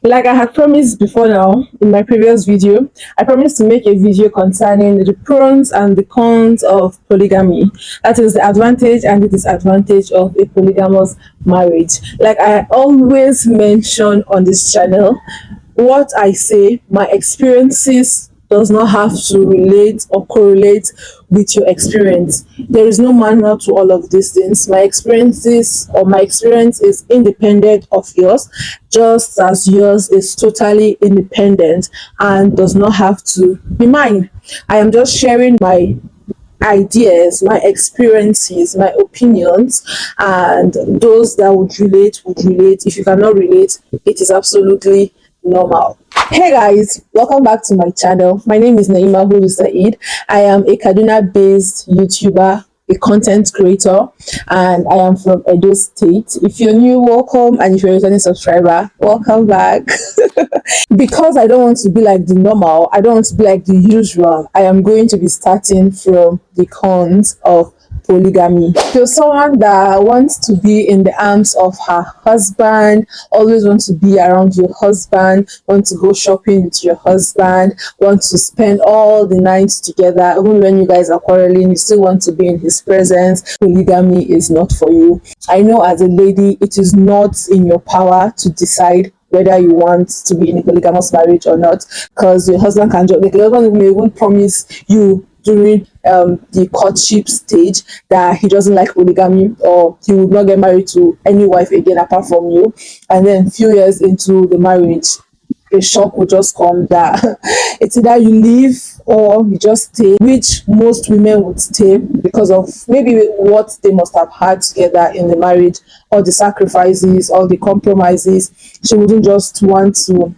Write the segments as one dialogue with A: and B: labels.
A: Like I had promised before now in my previous video, I promised to make a video concerning the pros and the cons of polygamy. That is the advantage and the disadvantage of a polygamous marriage. Like I always mention on this channel, what I say, my experiences does not have to relate or correlate with your experience. There is no manual to all of these things. My experiences or my experience is independent of yours, just as yours is totally independent and does not have to be mine. I am just sharing my ideas, my experiences, my opinions, and those that would relate would relate. If you cannot relate, it is absolutely normal. Hey guys, welcome back to my channel. My name is Naima Hulu Said. I am a Kaduna based YouTuber, a content creator, and I am from Edo State. If you're new, welcome, and if you're a returning subscriber, welcome back. Because I don't want to be like the normal, I don't want to be like the usual, I am going to be starting from the cons of polygamy. So someone that wants to be in the arms of her husband, always want to be around your husband, want to go shopping with your husband, want to spend all the nights together, even when you guys are quarreling, you still want to be in his presence. Polygamy is not for you. I know as a lady, it is not in your power to decide whether you want to be in a polygamous marriage or not, because your husband can just, like, your husband may even promise you during the courtship stage that he doesn't like polygamy or he would not get married to any wife again apart from you, and then a few years into the marriage a shock will just come that it's either you leave or you just stay, which most women would stay because of maybe what they must have had together in the marriage, all the sacrifices, all the compromises. She wouldn't just want to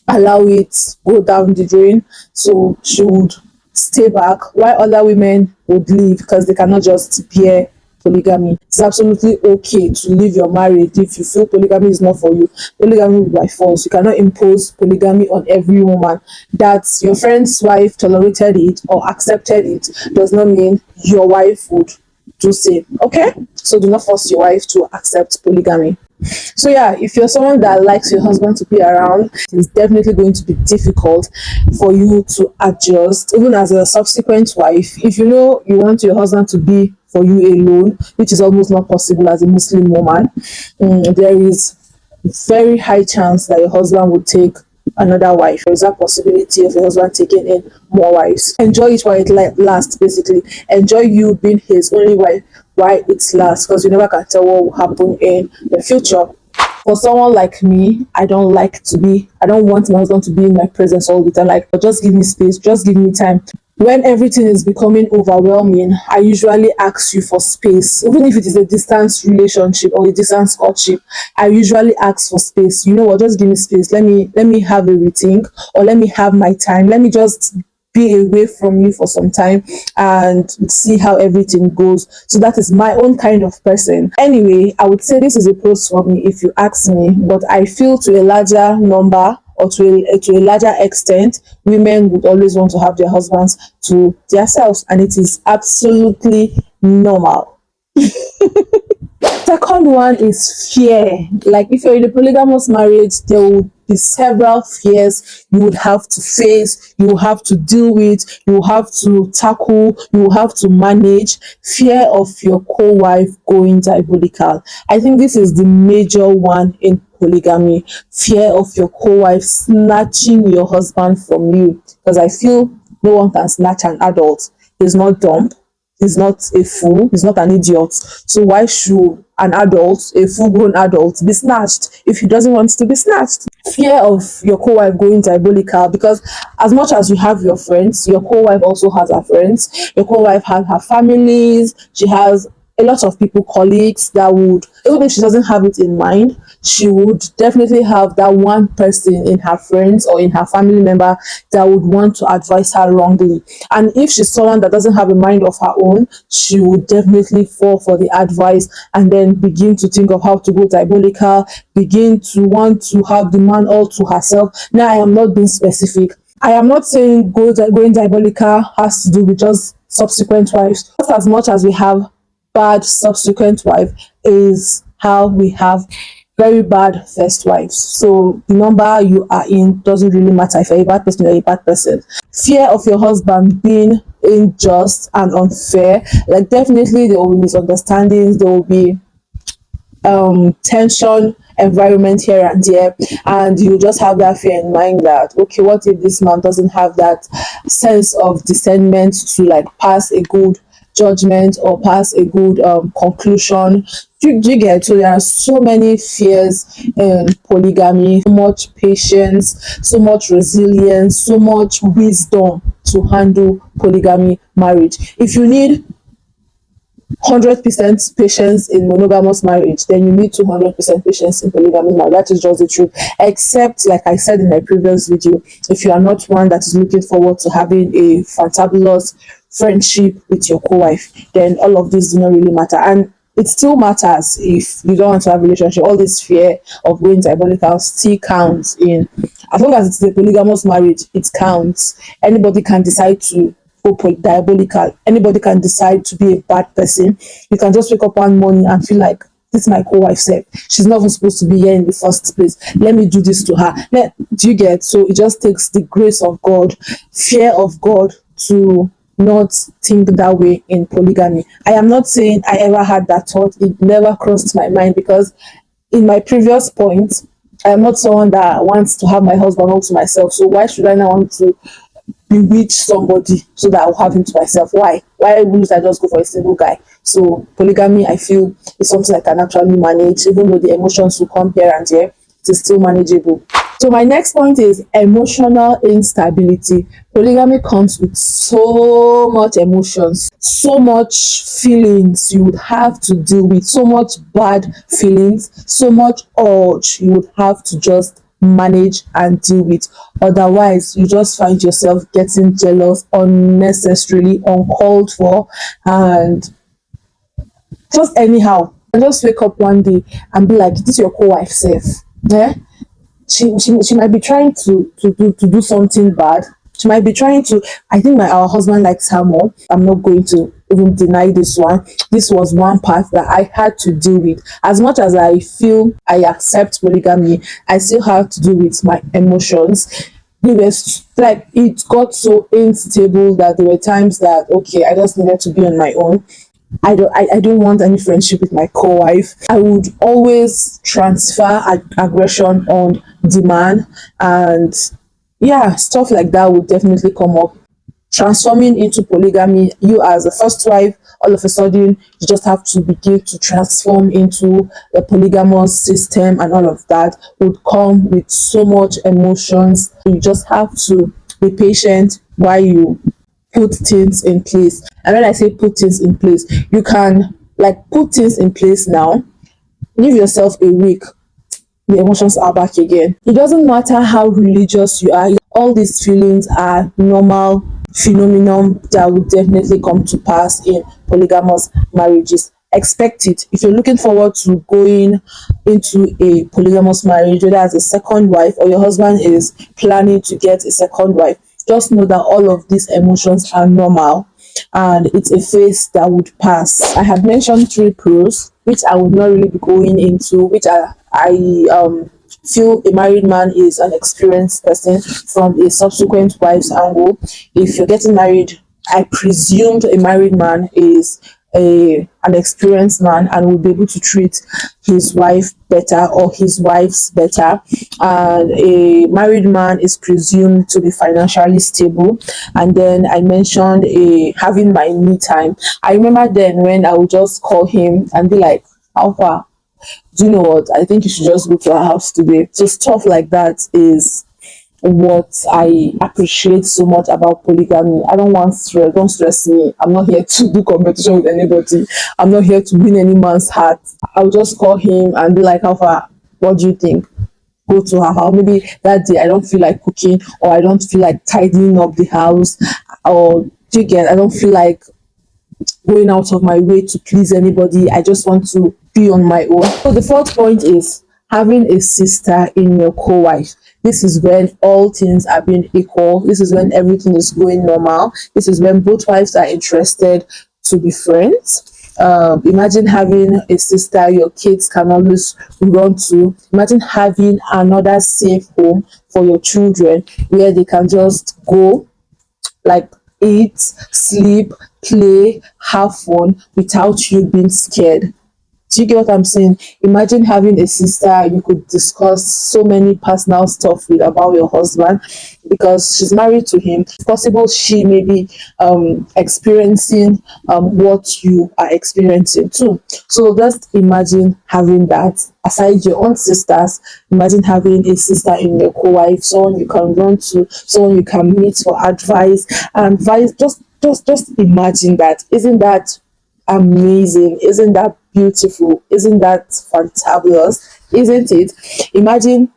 A: allow it go down the drain, so she would stay back while other women would leave because they cannot just bear polygamy. It's absolutely okay to leave your marriage if you feel polygamy is not for you. Polygamy is by force. You cannot impose polygamy on every woman. That your friend's wife tolerated it or accepted it does not mean your wife would do same. Okay? So do not force your wife to accept polygamy. So yeah, if you're someone that likes your husband to be around, it's definitely going to be difficult for you to adjust, even as a subsequent wife. If you know you want your husband to be for you alone, which is almost not possible as a Muslim woman, there is very high chance that your husband would take another wife. There is that possibility of your husband taking in more wives. Enjoy it while it lasts, basically. Enjoy you being his only wife while it lasts, because you never can tell what will happen in the future. For someone like me, I don't want my husband to be in my presence all the time. Like, just give me space, just give me time. When everything is becoming overwhelming, I usually ask you for space. Even if it is a distance relationship or a distance courtship, I usually ask for space. You know what? Just give me space. Let me have a rethink, or let me have my time. Let me just be away from you for some time and see how everything goes. So that is my own kind of person. Anyway, I would say this is a plus for me if you ask me, but I feel to a larger number or to a larger extent, women would always want to have their husbands to themselves, and it is absolutely normal. Second one is fear. Like, if you're in a polygamous marriage, there will be several fears you would have to face, you will have to deal with, you will have to tackle, you will have to manage. Fear of your co-wife going diabolical. I think this is the major one in polygamy. Fear of your co-wife snatching your husband from you, because I feel no one can snatch an adult. He's not dumb, he's not a fool, he's not an idiot. So why should an adult, a full-grown adult, be snatched if he doesn't want to be snatched? Fear of your co-wife going diabolical, because as much as you have your friends, your co-wife also has her friends. Your co-wife has her families. She has a lot of people, colleagues, that would, even if she doesn't have it in mind, she would definitely have that one person in her friends or in her family member that would want to advise her wrongly. And if she's someone that doesn't have a mind of her own, she would definitely fall for the advice and then begin to think of how to go diabolical, begin to want to have the man all to herself. Now, I am not being specific. I am not saying going diabolical has to do with just subsequent wives. Just as much as we have bad subsequent wife, is how we have very bad first wives. So the number you are in doesn't really matter. If you're a bad person, you're a bad person. Fear of your husband being unjust and unfair. Like, definitely there will be misunderstandings, there will be tension environment here and there, and you just have that fear in mind that, okay, what if this man doesn't have that sense of discernment to like pass a good judgment or pass a good conclusion. Do you get? So there are so many fears in polygamy, so much patience, so much resilience, so much wisdom to handle polygamy marriage. If you need 100% patience in monogamous marriage, then you need 200% patience in polygamous marriage. That is just the truth. Except, like I said in my previous video, if you are not one that is looking forward to having a fantabulous friendship with your co-wife, then all of this do not really matter. And it still matters if you don't want to have a relationship. All this fear of going diabolical still counts in, as long as it's a polygamous marriage, it counts. Anybody can decide to go diabolical. Anybody can decide to be a bad person. You can just wake up one morning and feel like, this is my co-wife said, she's not even supposed to be here in the first place. Let me do this to her. Do you get? So it just takes the grace of God, fear of God to not think that way in polygamy. I am not saying I ever had that thought. It never crossed my mind, because in my previous point, I am not someone that wants to have my husband all to myself. So why should I now want to bewitch somebody so that I'll have him to myself? Why wouldn't I just go for a single guy? So polygamy, I feel, is something I can actually manage, even though the emotions will come here and there, it is still manageable. So my next point is emotional instability. Polygamy comes with so much emotions, so much feelings you would have to deal with, so much bad feelings, so much urge you would have to just manage and deal with. Otherwise, you just find yourself getting jealous unnecessarily, uncalled for, and just anyhow. And just wake up one day and be like, this is your co-wife self. Yeah? She might be trying to do something bad. She might be trying to, I think our husband likes her more. I'm not going to even deny this one. This was one part that I had to deal with. As much as I feel I accept polygamy, I still have to deal with my emotions. They were like, it got so unstable that there were times that, okay, I just needed to be on my own. I don't want any friendship with my co-wife. I would always transfer aggression on demand, and yeah, stuff like that would definitely come up. Transforming into polygamy, you as a first wife, all of a sudden you just have to begin to transform into a polygamous system, and all of that would come with so much emotions. You just have to be patient while you put things in place. And when I say put things in place, you can like put things in place now, give yourself a week, the emotions are back again. It doesn't matter how religious you are, all these feelings are normal phenomenon that will definitely come to pass in polygamous marriages. Expect it. If you're looking forward to going into a polygamous marriage, whether as a second wife or your husband is planning to get a second wife, just know that all of these emotions are normal and it's a phase that would pass. I have mentioned 3 pros, which I would not really be going into, which I feel a married man is an experienced person from a subsequent wife's angle. If you're getting married, I presumed a married man is an experienced man and will be able to treat his wife better or his wives better. And a married man is presumed to be financially stable. And then I mentioned having my me time. I remember then when I would just call him and be like, how far? Do you know what? I think you should just go to our house today. So stuff like that is what I appreciate so much about polygamy. I don't want stress. Don't stress me. I'm not here to do competition with anybody. I'm not here to win any man's heart. I'll just call him and be like, how far? What do you think? Go to her house. Maybe that day I don't feel like cooking, or I don't feel like tidying up the house, or do you get? I don't feel like going out of my way to please anybody. I just want to be on my own. So the 4th point is having a sister in your co-wife. This is when all things are being equal. This is when everything is going normal. This is when both wives are interested to be friends. Imagine having a sister your kids can always run to. Imagine having another safe home for your children where they can just go, like eat, sleep, play, have fun without you being scared. Do you get what I'm saying? Imagine having a sister you could discuss so many personal stuff with about your husband because she's married to him. It's possible she may be experiencing what you are experiencing too. So just imagine having that. Aside your own sisters, imagine having a sister in your co-wife, someone you can run to, someone you can meet for advice and advice. Just imagine that. Isn't that amazing? Isn't that beautiful? Isn't that fantabulous? Isn't it? Imagine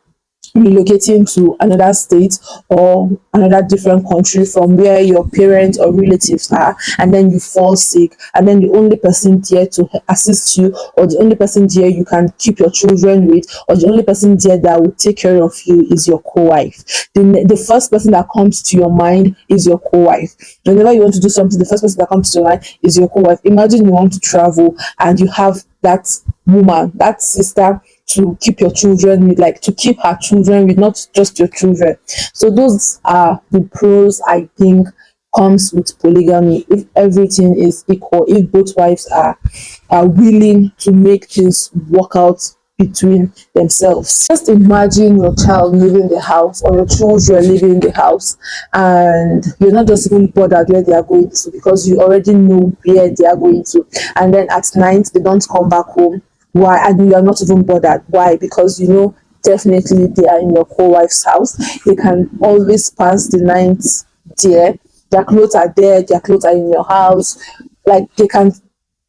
A: relocating to another state or another different country from where your parents or relatives are, and then you fall sick, and then the only person there to assist you, or the only person there you can keep your children with, or the only person there that will take care of you is your co-wife. The first person that comes to your mind is your co-wife. Whenever you want to do something, the first person that comes to your mind is your co-wife. Imagine you want to travel and you have that woman, that sister to keep your children with, like to keep her children with, not just your children. So those are the pros I think comes with polygamy. If everything is equal, if both wives are willing to make things work out between themselves. Just imagine your child leaving the house or your children leaving the house and you're not just even bothered where they are going to because you already know where they are going to, and then at night they don't come back home. Why? And you are not even bothered. Why? Because you know definitely they are in your co-wife's house. They can always pass the night there. Their clothes are there, their clothes are in your house. Like they can,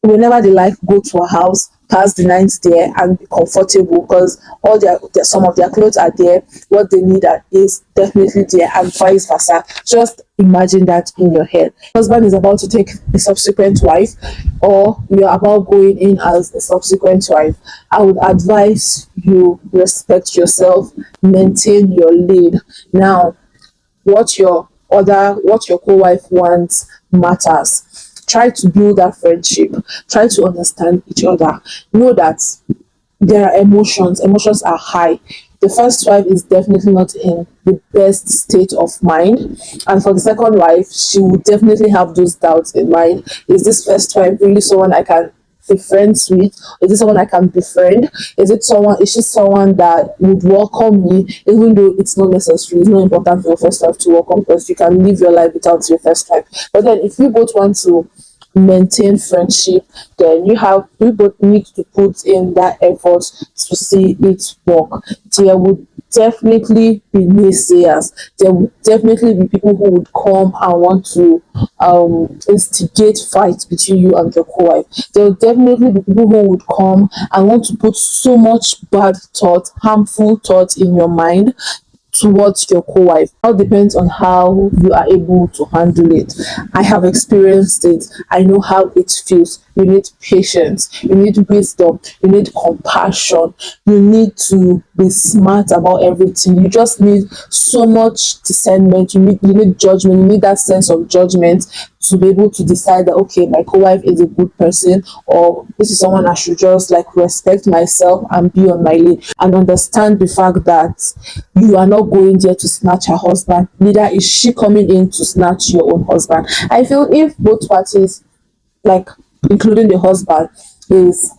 A: whenever they like, go to a house, pass the night there and be comfortable because all their some of their clothes are there. What they need is definitely there, and vice versa. Just imagine that in your head. Husband is about to take a subsequent wife, or you are about going in as a subsequent wife. I would advise you respect yourself, maintain your lead. Now, what your co-wife wants matters. Try to build that friendship, try to understand each other. Know that there are emotions are high. The first wife is definitely not in the best state of mind, and for the second wife, she would definitely have those doubts in mind. Is this first wife really someone I can be friends with? Is it someone I can befriend? Is she someone that would welcome me, even though it's not necessary, it's not important for your first wife to welcome, because you can live your life without your first wife. But then if you both want to maintain friendship, then you both need to put in that effort to see it work. There would definitely be naysayers. There would definitely be people who would come and want to instigate fights between you and your co-wife. There would definitely be people who would come and want to put so much bad thought, harmful thoughts in your mind towards your co-wife. It all depends on how you are able to handle it. I have experienced it. I know how it feels. You need patience, you need wisdom, you need compassion, you need to be smart about everything. You just need so much discernment, you need judgment, you need that sense of judgment to be able to decide that, okay, my co-wife is a good person, or this is someone I should just like respect myself and be on my lane, and understand the fact that you are not going there to snatch her husband, neither is she coming in to snatch your own husband. I feel if both parties, like including the husband, is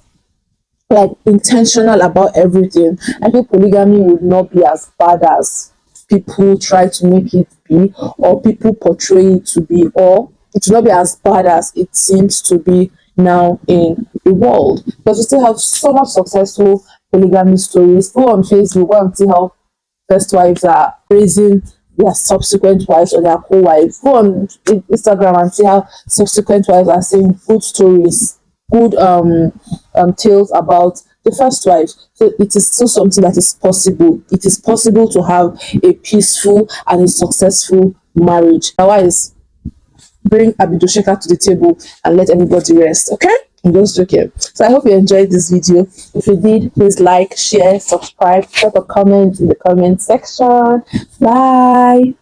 A: like intentional about everything, I think polygamy would not be as bad as people try to make it be, or people portray it to be, or it will not be as bad as it seems to be now in the world. Because we still have so much successful polygamy stories. Go on Facebook, go and see how first wives are raising their subsequent wives or their co-wives. Go on Instagram and see how subsequent wives are saying good stories, good tales about the first wife. So it is still something that is possible. It is possible to have a peaceful and a successful marriage. Otherwise, bring Abidosheka to the table and let everybody rest. Okay? I'm just joking. So I hope you enjoyed this video. If you did, please like, share, subscribe, drop a comment in the comment section. Bye.